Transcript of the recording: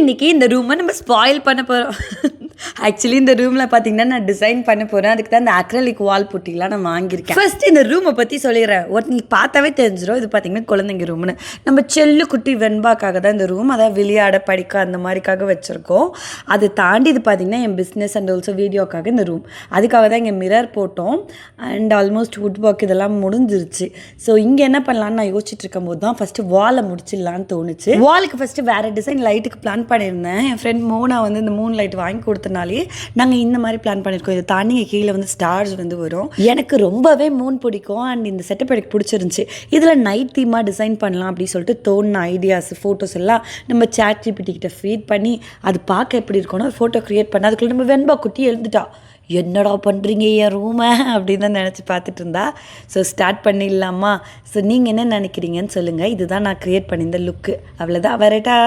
இன்றைக்கி இந்த ரூமை நம்ம ஸ்பாயில் பண்ண போகிறோம். ஆக்சுவலி இந்த ரூமில் பார்த்தீங்கன்னா நான் டிசைன் பண்ண போகிறேன். அதுக்கு தான் இந்த அக்ரலிக் வால் புட்டிலாம் நான் வாங்கியிருக்கேன். ஃபர்ஸ்ட் இந்த ரூமை பற்றி சொல்லிடுறேன். ஒருத்தங்களுக்கு பார்த்தாவே தெரிஞ்சிடும் இது பார்த்தீங்கன்னா குழந்தைங்க ரூம்னு. நம்ம செல்லு குட்டி வெண்பாக்காக தான் இந்த ரூம், அதாவது விளையாட படிக்க அந்த மாதிரிக்காக வச்சுருக்கோம். அதை தாண்டி இது பார்த்திங்கன்னா என் பிஸ்னஸ் அண்ட் ஆல்சோ வீடியோக்காக இந்த ரூம். அதுக்காக தான் இங்கே மிரர் போட்டோம் அண்ட் ஆல்மோஸ்ட் வுட் ஒர்க் இதெல்லாம் முடிஞ்சிருச்சு. ஸோ இங்கே என்ன பண்ணலான்னு நான் யோசிச்சுட்டு இருக்கும் போது தான் ஃபஸ்ட்டு வாலை முடிச்சிடலான்னு தோணுச்சு. வாலுக்கு ஃபஸ்ட்டு வேறு டிசைன் லைட்டுக்கு பிளான் பண்ணியிருந்தேன். என் ஃப்ரெண்ட் மோனா வந்து இந்த மூன் லைட் வாங்கி கொடுத்தனாலே நாங்கள் இந்த மாதிரி பிளான் பண்ணியிருக்கோம். இதை தாண்டி கீழே வந்து ஸ்டார்ஸ் வந்து வரும். எனக்கு ரொம்பவே மூன் பிடிக்கும் அண்ட் இந்த செட்டப் எனக்கு பிடிச்சிருந்துச்சி. இதில் நைட் தீமாக டிசைன் பண்ணலாம் அப்படின்னு சொல்லிட்டு தோணுன ஐடியாஸ் ஃபோட்டோஸ் எல்லாம் நம்ம ChatGPT கிட்ட ஃபீட் பண்ணி அது பார்க்க எப்படி இருக்கணும் ஃபோட்டோ க்ரியேட் பண்ண. அதுக்குள்ளே நம்ம வெண்பா குட்டி எழுந்துட்டா. என்னடா பண்ணுறீங்க என் ரூமை அப்படின்னு தான் நினச்சி பார்த்துட்டு இருந்தா. ஸோ ஸ்டார்ட் பண்ணிடலாமா? ஸோ நீங்கள் என்ன நினைக்கிறீங்கன்னு சொல்லுங்கள். இதுதான் நான் க்ரியேட் பண்ணியிருந்த லுக்கு. அவ்வளோதான், வரட்டா?